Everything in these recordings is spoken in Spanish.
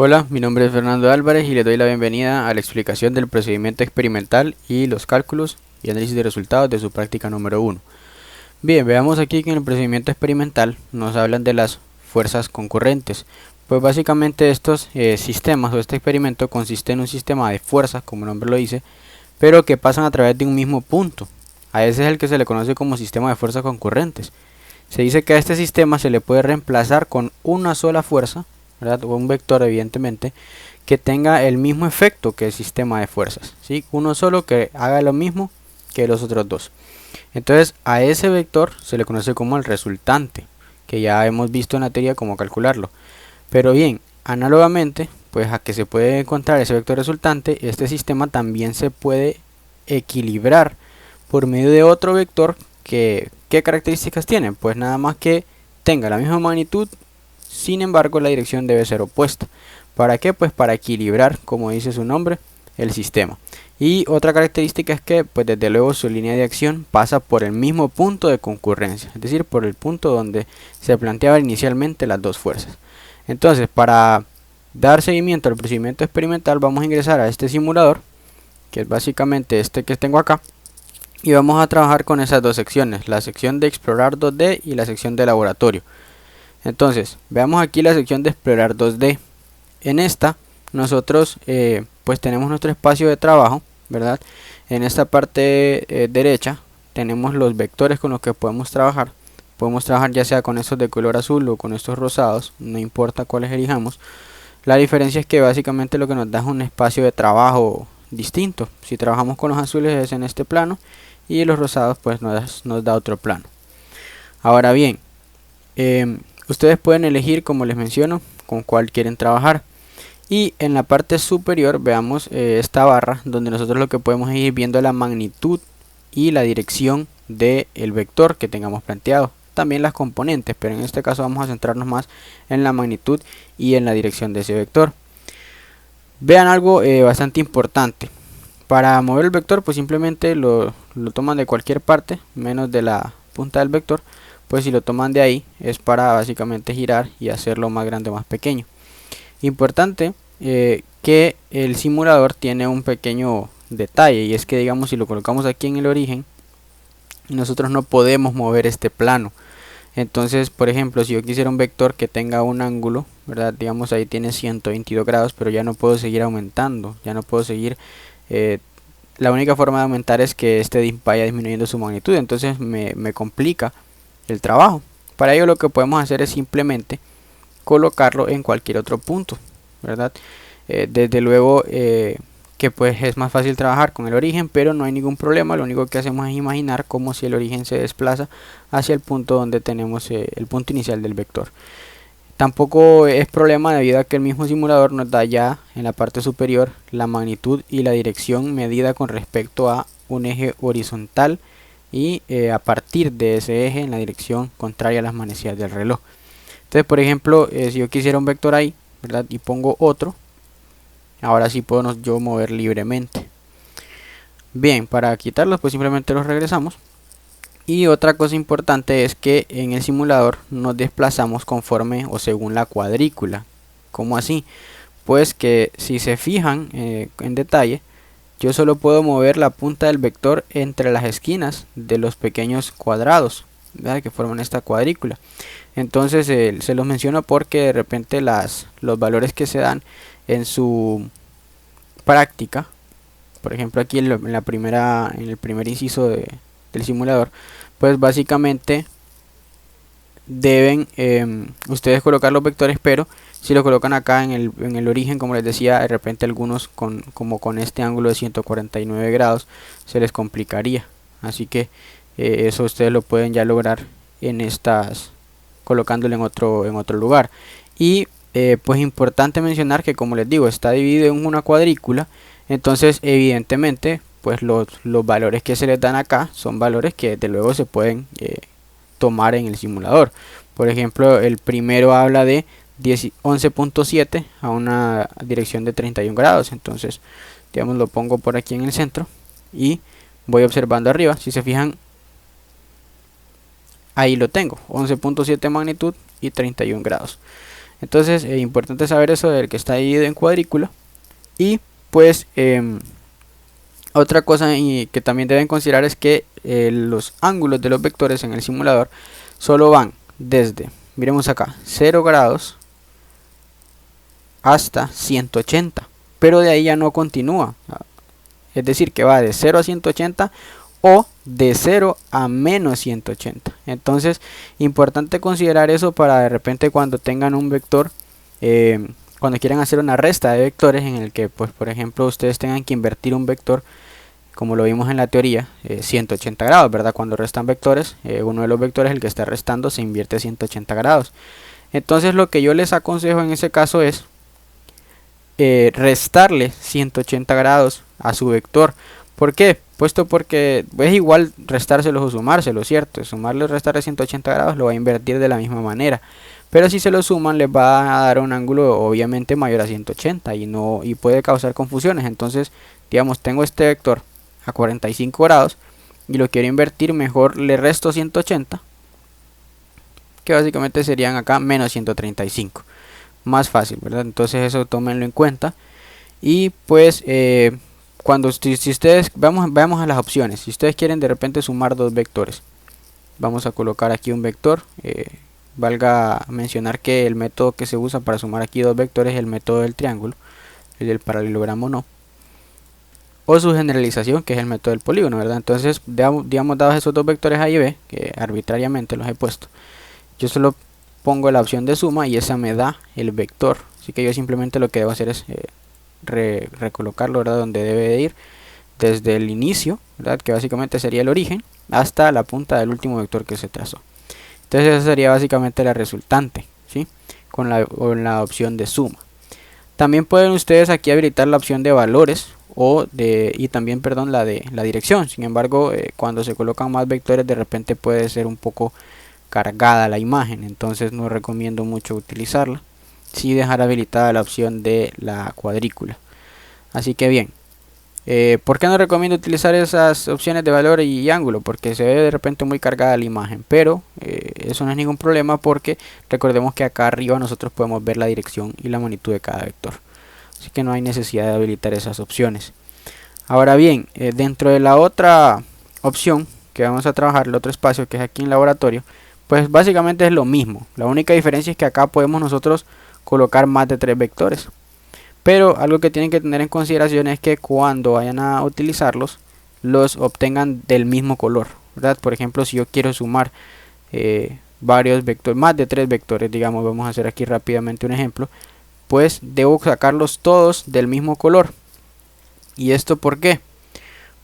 Hola, mi nombre es Fernando Álvarez y le doy la bienvenida a la explicación del procedimiento experimental y los cálculos y análisis de resultados de su práctica número 1. Bien, veamos aquí que en el procedimiento experimental nos hablan de las fuerzas concurrentes. Pues básicamente estos sistemas o este experimento consiste en un sistema de fuerzas, como el nombre lo dice, pero que pasan a través de un mismo punto. A ese es el que se le conoce como sistema de fuerzas concurrentes. Se dice que a este sistema se le puede reemplazar con una sola fuerza, ¿verdad? O un vector evidentemente, que tenga el mismo efecto que el sistema de fuerzas, ¿sí? Uno solo que haga lo mismo que los otros dos. Entonces a ese vector se le conoce como el resultante, que ya hemos visto en la teoría cómo calcularlo. Pero bien, análogamente, pues a que se puede encontrar ese vector resultante, este sistema también se puede equilibrar por medio de otro vector que, ¿qué características tiene? Pues nada más que tenga la misma magnitud, sin embargo la dirección debe ser opuesta. ¿Para qué? Pues para equilibrar, como dice su nombre, el sistema. Y otra característica es que, pues desde luego su línea de acción pasa por el mismo punto de concurrencia, es decir, por el punto donde se planteaban inicialmente las dos fuerzas. Entonces, para dar seguimiento al procedimiento experimental, vamos a ingresar a este simulador, que es básicamente este que tengo acá, y vamos a trabajar con esas dos secciones, la sección de explorar 2D y la sección de laboratorio. Entonces, veamos aquí la sección de explorar 2D. En esta, nosotros pues tenemos nuestro espacio de trabajo, ¿verdad? En esta parte derecha tenemos los vectores con los que podemos trabajar. Podemos trabajar ya sea con estos de color azul o con estos rosados, no importa cuáles elijamos. La diferencia es que básicamente lo que nos da es un espacio de trabajo distinto. Si trabajamos con los azules es en este plano y los rosados pues nos da otro plano. Ahora bien, ustedes pueden elegir, como les menciono, con cuál quieren trabajar. Y en la parte superior veamos esta barra donde nosotros lo que podemos ir viendo la magnitud y la dirección del vector que tengamos planteado. También las componentes, pero en este caso vamos a centrarnos más en la magnitud y en la dirección de ese vector. Vean algo bastante importante. Para mover el vector pues simplemente lo toman de cualquier parte menos de la punta del vector. Pues si lo toman de ahí es para básicamente girar y hacerlo más grande o más pequeño. Importante que el simulador tiene un pequeño detalle, y es que digamos si lo colocamos aquí en el origen, nosotros no podemos mover este plano. Entonces, por ejemplo, si yo quisiera un vector que tenga un ángulo, ¿verdad? Digamos ahí tiene 122 grados, pero ya no puedo seguir aumentando, ya no puedo seguir, la única forma de aumentar es que este vaya disminuyendo su magnitud, entonces me complica el trabajo. Para ello lo que podemos hacer es simplemente colocarlo en cualquier otro punto, ¿verdad? Desde luego que pues es más fácil trabajar con el origen, pero no hay ningún problema. Lo único que hacemos es imaginar como si el origen se desplaza hacia el punto donde tenemos el punto inicial del vector. Tampoco es problema debido a que el mismo simulador nos da ya en la parte superior la magnitud y la dirección medida con respecto a un eje horizontal y a partir de ese eje en la dirección contraria a las manecillas del reloj. Entonces, por ejemplo, si yo quisiera un vector ahí, ¿verdad? Y pongo otro, ahora sí puedo yo mover libremente. Bien, para quitarlos pues simplemente los regresamos. Y otra cosa importante es que en el simulador nos desplazamos conforme o según la cuadrícula. ¿Cómo así? Pues que si se fijan en detalle, yo solo puedo mover la punta del vector entre las esquinas de los pequeños cuadrados, ¿verdad? Que forman esta cuadrícula. Entonces se los menciono porque de repente los valores que se dan en su práctica, por ejemplo aquí en el primer inciso del simulador, pues básicamente deben ustedes colocar los vectores, pero si lo colocan acá en el origen, como les decía, de repente algunos como con este ángulo de 149 grados se les complicaría. Así que eso ustedes lo pueden ya lograr en estas, colocándolo en otro lugar. Y pues importante mencionar que, como les digo, está dividido en una cuadrícula. Entonces evidentemente pues los valores que se les dan acá son valores que desde luego se pueden tomar en el simulador. Por ejemplo, el primero habla de 11.7 a una dirección de 31 grados. Entonces digamos lo pongo por aquí en el centro y voy observando arriba. Si se fijan, ahí lo tengo, 11.7 magnitud y 31 grados. Entonces importante saber eso del que está dividido en cuadrícula. Y pues otra cosa que también deben considerar es que los ángulos de los vectores en el simulador solo van desde, miremos acá, 0 grados hasta 180, pero de ahí ya no continúa. Es decir, que va de 0 a 180 o de 0 a menos 180. Entonces, importante considerar eso para de repente cuando tengan un vector, cuando quieran hacer una resta de vectores en el que, pues, por ejemplo, ustedes tengan que invertir un vector, como lo vimos en la teoría, 180 grados, ¿verdad? Cuando restan vectores, uno de los vectores, el que está restando, se invierte 180 grados. Entonces, lo que yo les aconsejo en ese caso es restarle 180 grados a su vector. ¿Por qué? Puesto porque es igual restárselos o sumárselos, ¿cierto? Sumarle o restarle 180 grados lo va a invertir de la misma manera. Pero si se lo suman les va a dar un ángulo obviamente mayor a 180 y puede causar confusiones. Entonces, digamos, tengo este vector a 45 grados y lo quiero invertir, mejor le resto 180, que básicamente serían acá menos 135. Más fácil, ¿verdad? Entonces eso tómenlo en cuenta. Y pues si ustedes veamos a las opciones. Si ustedes quieren de repente sumar dos vectores, vamos a colocar aquí un vector. Valga mencionar que el método que se usa para sumar aquí dos vectores es el método del triángulo, el del paralelogramo no, o su generalización, que es el método del polígono, ¿verdad? Entonces, digamos, dados esos dos vectores A y B, que arbitrariamente los he puesto, yo solo pongo la opción de suma y esa me da el vector. Así que yo simplemente lo que debo hacer es recolocarlo, ¿verdad? Donde debe de ir, desde el inicio, ¿verdad? Que básicamente sería el origen, hasta la punta del último vector que se trazó. Entonces esa sería básicamente la resultante, ¿sí? Con la opción de suma. También pueden ustedes aquí habilitar la opción de valores y también, perdón, la de la dirección. Sin embargo, cuando se colocan más vectores de repente puede ser un poco cargada la imagen, entonces no recomiendo mucho utilizarla. Sí dejar habilitada la opción de la cuadrícula. Así que bien, ¿por qué no recomiendo utilizar esas opciones de valor y ángulo? Porque se ve de repente muy cargada la imagen, pero eso no es ningún problema porque recordemos que acá arriba nosotros podemos ver la dirección y la magnitud de cada vector. Así que no hay necesidad de habilitar esas opciones. Ahora bien, dentro de la otra opción que vamos a trabajar, el otro espacio que es aquí en laboratorio, pues básicamente es lo mismo. La única diferencia es que acá podemos nosotros colocar más de 3 vectores. Pero algo que tienen que tener en consideración es que cuando vayan a utilizarlos, los obtengan del mismo color, ¿verdad? Por ejemplo, si yo quiero sumar varios vectores, más de 3 vectores, digamos, vamos a hacer aquí rápidamente un ejemplo, pues debo sacarlos todos del mismo color. ¿Y esto por qué?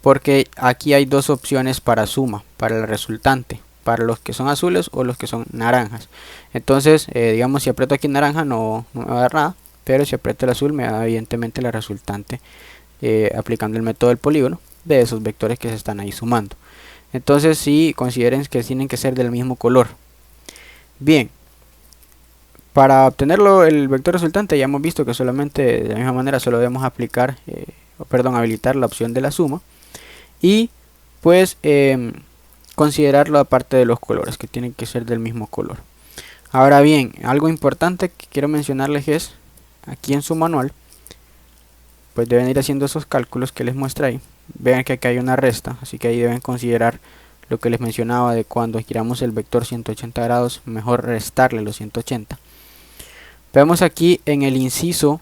Porque aquí hay dos opciones para suma, para el resultante, para los que son azules o los que son naranjas. Entonces, digamos, si aprieto aquí naranja no me va a dar nada, pero si aprieto el azul me da evidentemente la resultante aplicando el método del polígono de esos vectores que se están ahí sumando. Entonces, sí, consideren que tienen que ser del mismo color. Bien, para obtenerlo el vector resultante ya hemos visto que solamente de la misma manera solo debemos habilitar la opción de la suma y pues considerarlo aparte de los colores, que tienen que ser del mismo color. Ahora bien, algo importante que quiero mencionarles es aquí en su manual, pues deben ir haciendo esos cálculos que les muestra ahí. Vean que aquí hay una resta, así que ahí deben considerar lo que les mencionaba de cuando giramos el vector 180 grados, mejor restarle los 180. Vemos aquí en el inciso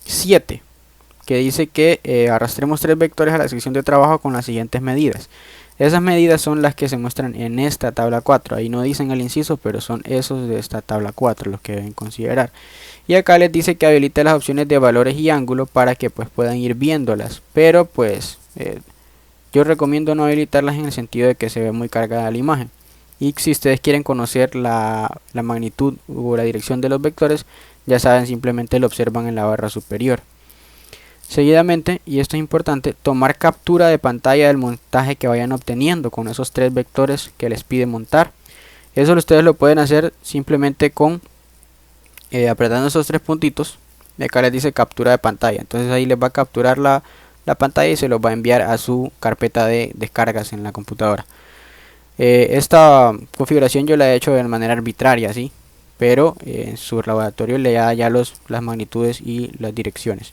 7 que dice que arrastremos 3 vectores a la sección de trabajo con las siguientes medidas. Esas medidas son las que se muestran en esta tabla 4. Ahí no dicen el inciso, pero son esos de esta tabla 4 los que deben considerar. Y acá les dice que habilite las opciones de valores y ángulo para que pues puedan ir viéndolas. Pero pues yo recomiendo no habilitarlas en el sentido de que se ve muy cargada la imagen. Y si ustedes quieren conocer la magnitud o la dirección de los vectores, ya saben, simplemente lo observan en la barra superior. Seguidamente, y esto es importante, tomar captura de pantalla del montaje que vayan obteniendo con esos 3 vectores que les pide montar. Eso ustedes lo pueden hacer simplemente con apretando esos 3 puntitos. De acá les dice captura de pantalla. Entonces ahí les va a capturar la pantalla y se los va a enviar a su carpeta de descargas en la computadora. Esta configuración yo la he hecho de manera arbitraria, ¿sí? pero en su laboratorio le da ya las magnitudes y las direcciones.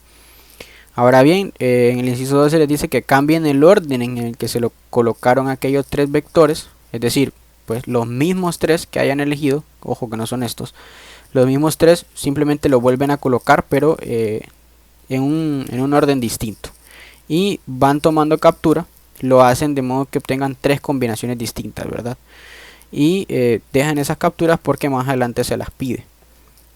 Ahora bien, en el inciso 2 se les dice que cambien el orden en el que se lo colocaron aquellos tres vectores, es decir, pues los mismos tres que hayan elegido, ojo que no son estos, los mismos tres simplemente lo vuelven a colocar, pero en un orden distinto, y van tomando captura, lo hacen de modo que obtengan tres combinaciones distintas, ¿verdad? Y dejan esas capturas porque más adelante se las pide.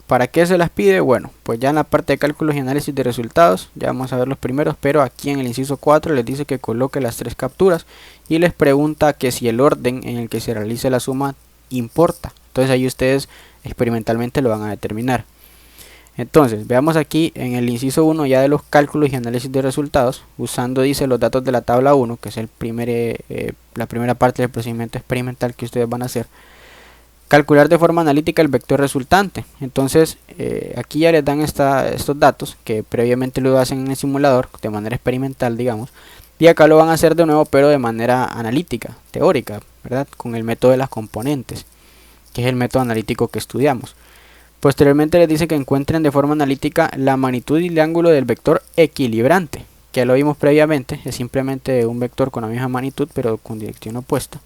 ¿Para qué se las pide? Bueno, pues ya en la parte de cálculos y análisis de resultados ya vamos a ver los primeros, pero aquí en el inciso 4 les dice que coloque las tres capturas y les pregunta que si el orden en el que se realice la suma importa. Entonces ahí ustedes experimentalmente lo van a determinar. Entonces veamos aquí en el inciso 1 ya de los cálculos y análisis de resultados, usando, dice, los datos de la tabla 1, que es la primera parte del procedimiento experimental que ustedes van a hacer. Calcular de forma analítica el vector resultante. Entonces aquí ya les dan estos datos que previamente lo hacen en el simulador de manera experimental, digamos, y acá lo van a hacer de nuevo pero de manera analítica, teórica, ¿verdad? Con el método de las componentes, que es el método analítico que estudiamos. Posteriormente les dice que encuentren de forma analítica la magnitud y el ángulo del vector equilibrante, que ya lo vimos previamente, es simplemente un vector con la misma magnitud pero con dirección opuesta.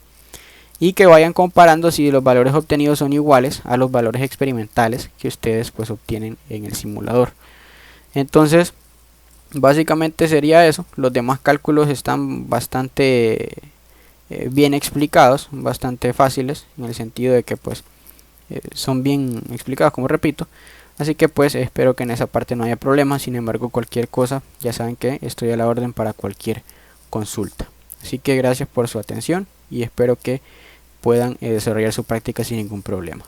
Y que vayan comparando si los valores obtenidos son iguales a los valores experimentales que ustedes pues obtienen en el simulador. Entonces básicamente sería eso. Los demás cálculos están bastante bien explicados, bastante fáciles, en el sentido de que pues son bien explicados, como repito. Así que pues espero que en esa parte no haya problemas. Sin embargo, cualquier cosa ya saben que estoy a la orden para cualquier consulta. Así que gracias por su atención y espero que puedan desarrollar su práctica sin ningún problema.